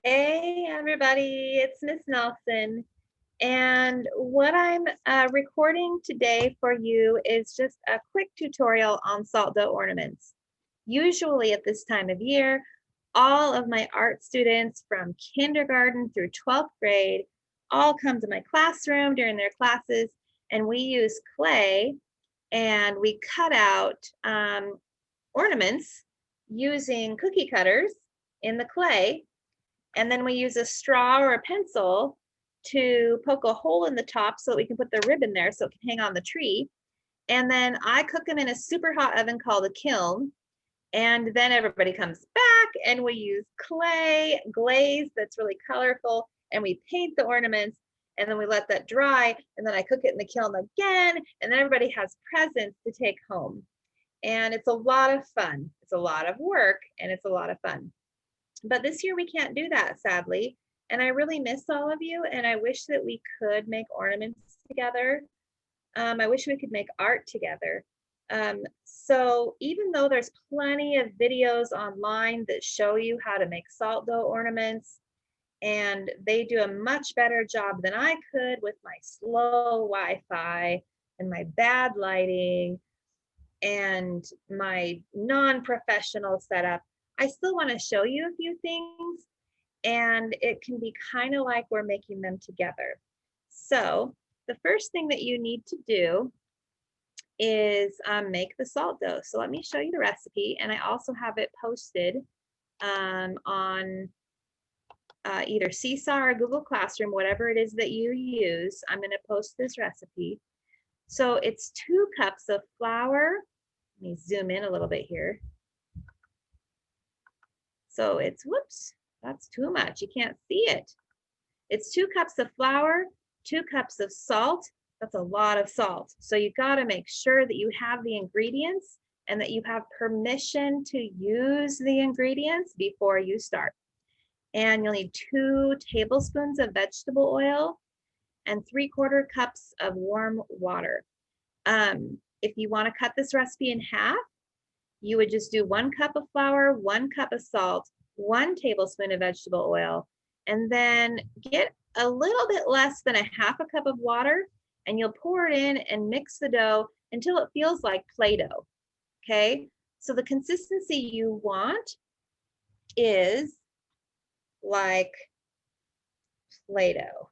Hey everybody, it's Miss Nelson. And what I'm recording today for you is just a quick tutorial on salt dough ornaments. Usually at this time of year, all of my art students from kindergarten through 12th grade all come to my classroom during their classes, and we use clay and we cut out ornaments using cookie cutters in the clay, and then we use a straw or a pencil to poke a hole in the top so that we can put the ribbon there so it can hang on the tree. And then I cook them in a super hot oven called a kiln. And then everybody comes back and we use clay glaze that's really colorful, and we paint the ornaments, and then we let that dry, and then I cook it in the kiln again, and then everybody has presents to take home. And it's a lot of fun. It's a lot of work, and it's a lot of fun. But this year we can't do that, sadly. And I really miss all of you, and I wish that we could make ornaments together. I wish we could make art together. So even though there's plenty of videos online that show you how to make salt dough ornaments, and they do a much better job than I could with my slow Wi-Fi and my bad lighting and my non-professional setup, I still want to show you a few things, and it can be kind of like we're making them together. So the first thing that you need to do is make the salt dough. So let me show you the recipe, and I also have it posted on either Seesaw or Google Classroom, whatever it is that you use. I'm going to post this recipe. So it's 2 cups of flour. Let me zoom in a little bit here. So it's, whoops, that's too much. You can't see it. It's 2 cups of flour, 2 cups of salt. That's a lot of salt. So you got to make sure that you have the ingredients and that you have permission to use the ingredients before you start. And you'll need 2 tablespoons of vegetable oil and 3/4 cups of warm water. If you want to cut this recipe in half, you would just do 1 cup of flour, 1 cup of salt, 1 tablespoon of vegetable oil, and then get a little bit less than a half a cup of water, and you'll pour it in and mix the dough until it feels like Play-Doh. Okay, so the consistency you want is like Play-Doh.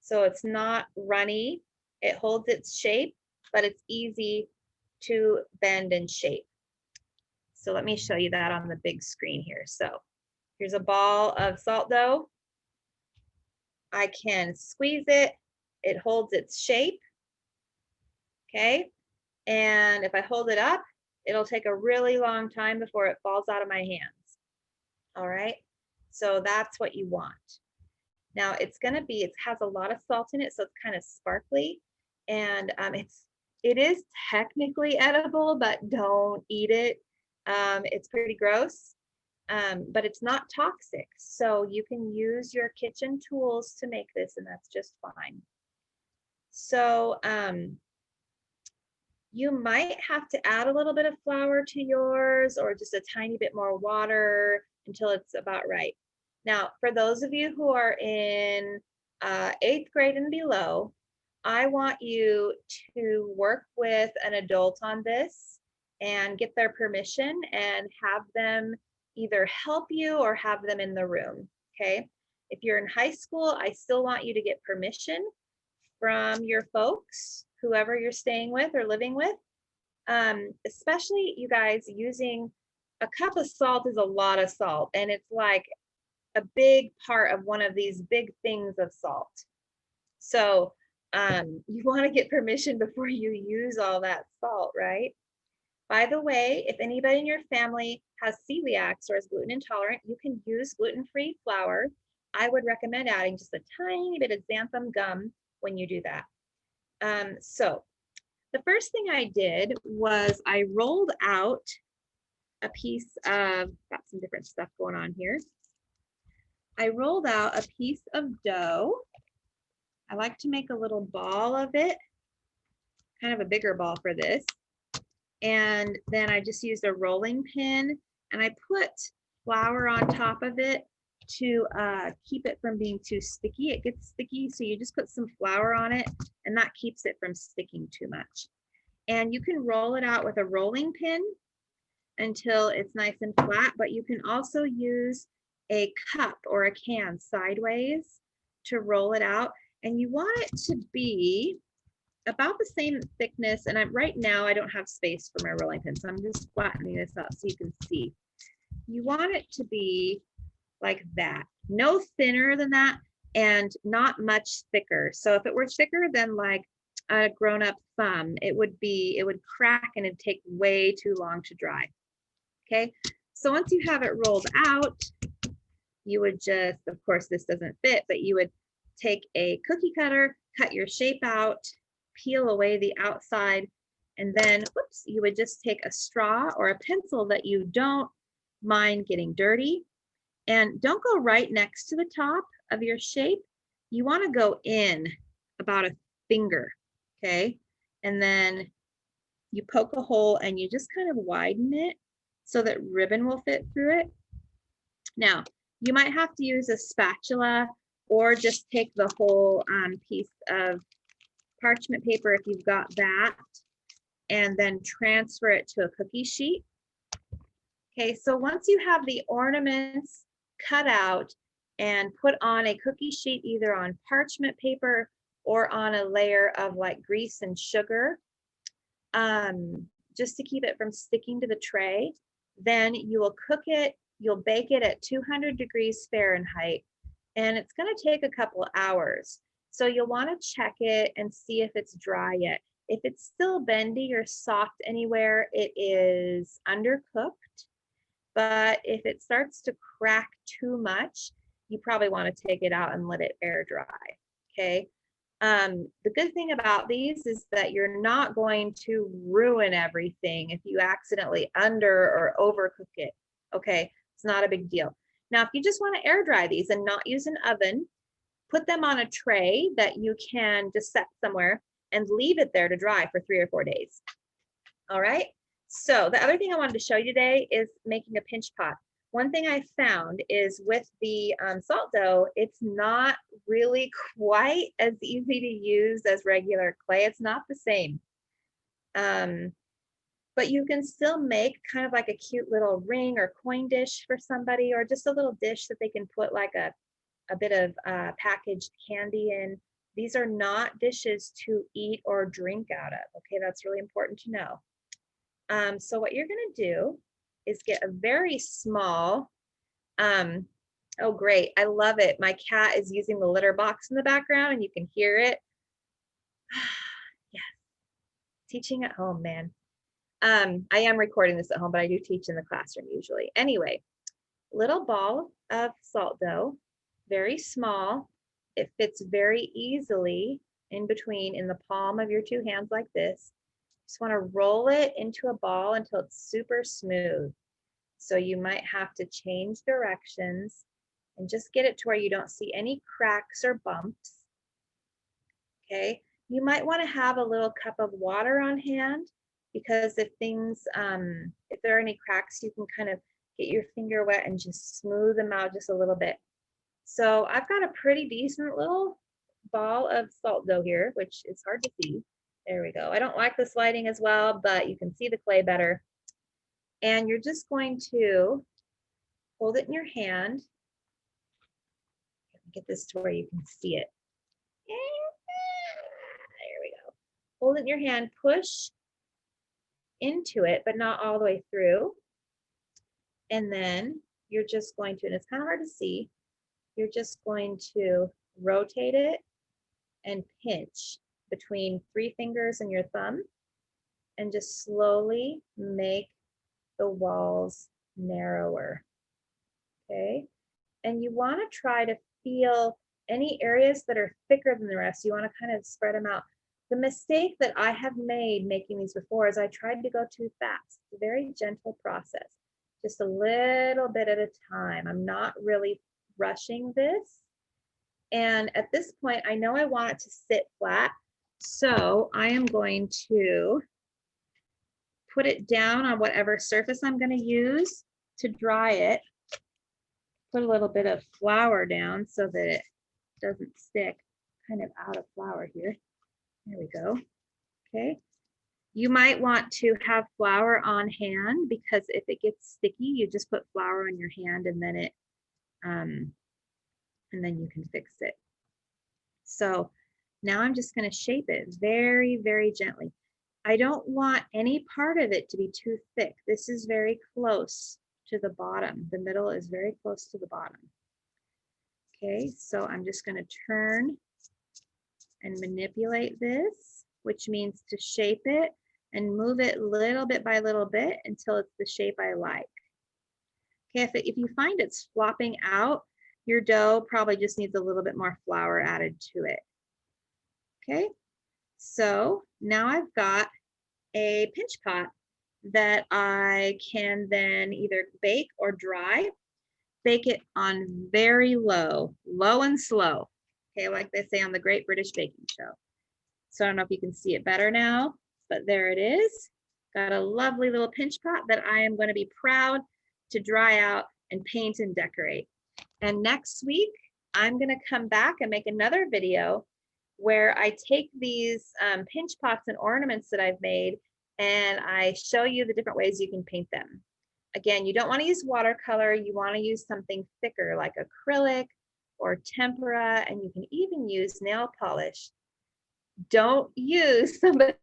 So it's not runny, it holds its shape, but it's easy to bend and shape. So let me show you that on the big screen here. So here's a ball of salt dough. I can squeeze it, it holds its shape. Okay, and if I hold it up, it'll take a really long time before it falls out of my hands. All right, so that's what you want. Now it has a lot of salt in it, so it's kind of sparkly, and it is technically edible, but don't eat it. It's pretty gross, but it's not toxic. So you can use your kitchen tools to make this, and that's just fine. So you might have to add a little bit of flour to yours, or just a tiny bit more water until it's about right. Now, for those of you who are in 8th grade and below, I want you to work with an adult on this and get their permission and have them either help you or have them in the room, okay? If you're in high school, I still want you to get permission from your folks, whoever you're staying with or living with. Especially you guys, using a cup of salt is a lot of salt, and it's like a big part of one of these big things of salt. So you want to get permission before you use all that salt, right? By the way, if anybody in your family has celiacs or is gluten intolerant, you can use gluten-free flour. I would recommend adding just a tiny bit of xanthan gum when you do that. So the first thing I did was I rolled out a piece of, got some different stuff going on here. I rolled out a piece of dough. I like to make a little ball of it, kind of a bigger ball for this. And then I just used a rolling pin, and I put flour on top of it to keep it from being too sticky. It gets sticky, so you just put some flour on it, and that keeps it from sticking too much. And you can roll it out with a rolling pin until it's nice and flat, but you can also use a cup or a can sideways to roll it out. And you want it to be about the same thickness. And right now I don't have space for my rolling pin, so I'm just flattening this out so you can see. You want it to be like that, no thinner than that and not much thicker. So if it were thicker than like a grown-up thumb, it would crack and it'd take way too long to dry. Okay, so once you have it rolled out, you would just, of course this doesn't fit, but you would take a cookie cutter, cut your shape out, peel away the outside, and then whoops, you would just take a straw or a pencil that you don't mind getting dirty, and don't go right next to the top of your shape. You want to go in about a finger, okay? And then you poke a hole and you just kind of widen it so that ribbon will fit through it. Now, you might have to use a spatula or just take the whole piece of parchment paper if you've got that, and then transfer it to a cookie sheet. Okay, so once you have the ornaments cut out and put on a cookie sheet, either on parchment paper or on a layer of like grease and sugar, just to keep it from sticking to the tray, then you will cook it, you'll bake it at 200 degrees Fahrenheit, and it's going to take a couple of hours. So you'll want to check it and see if it's dry yet. If it's still bendy or soft anywhere, it is undercooked. But if it starts to crack too much, you probably want to take it out and let it air dry. Okay. The good thing about these is that you're not going to ruin everything if you accidentally under or overcook it. Okay, it's not a big deal. Now, if you just want to air dry these and not use an oven, put them on a tray that you can just set somewhere and leave it there to dry for 3 or 4 days. All right. So the other thing I wanted to show you today is making a pinch pot. One thing I found is with the salt dough, it's not really quite as easy to use as regular clay. It's not the same. But you can still make kind of like a cute little ring or coin dish for somebody, or just a little dish that they can put like a bit of packaged candy in. These are not dishes to eat or drink out of. Okay, that's really important to know. So what you're going to do is get a very small, oh great, I love it. My cat is using the litter box in the background and you can hear it. Yeah, teaching at home, man. I am recording this at home, but I do teach in the classroom usually. Anyway, little ball of salt dough, very small. It fits very easily in between in the palm of your 2 hands like this. Just want to roll it into a ball until it's super smooth. So you might have to change directions and just get it to where you don't see any cracks or bumps. Okay, you might want to have a little cup of water on hand, because if there are any cracks, you can kind of get your finger wet and just smooth them out just a little bit. So I've got a pretty decent little ball of salt dough here, which is hard to see. There we go. I don't like this lighting as well, but you can see the clay better. And you're just going to hold it in your hand. Get this to where you can see it. There we go. Hold it in your hand, push into it, but not all the way through. And then you're just going to, and it's kind of hard to see, you're just going to rotate it and pinch between 3 fingers and your thumb, and just slowly make the walls narrower. Okay, and you want to try to feel any areas that are thicker than the rest. You want to kind of spread them out. The mistake that I have made making these before is I tried to go too fast. It's a very gentle process, just a little bit at a time. I'm not really rushing this. And at this point, I know I want it to sit flat. So I am going to put it down on whatever surface I'm going to use to dry it. put a little bit of flour down so that it doesn't stick. Kind of out of flour here. There we go. Okay. You might want to have flour on hand because if it gets sticky, you just put flour on your hand and then you can fix it. So now I'm just going to shape it very, very gently. I don't want any part of it to be too thick. This is very close to the bottom. The middle is very close to the bottom. Okay, so I'm just going to turn and manipulate this, which means to shape it and move it little bit by little bit until it's the shape I like. Okay, if you find it's flopping out, your dough probably just needs a little bit more flour added to it. Okay, so now I've got a pinch pot that I can then either bake or dry. Bake it on very low, low and slow. Okay, like they say on the Great British Baking Show. So I don't know if you can see it better now, but there it is. Got a lovely little pinch pot that I am going to be proud to dry out and paint and decorate. And next week, I'm going to come back and make another video where I take these pinch pots and ornaments that I've made and I show you the different ways you can paint them. Again, you don't want to use watercolor. You want to use something thicker like acrylic or tempera, and you can even use nail polish. Don't use somebody's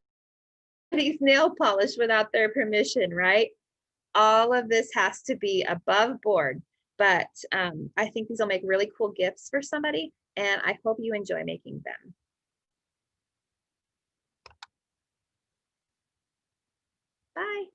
nail polish without their permission, right? All of this has to be above board, but I think these will make really cool gifts for somebody, and I hope you enjoy making them. Bye.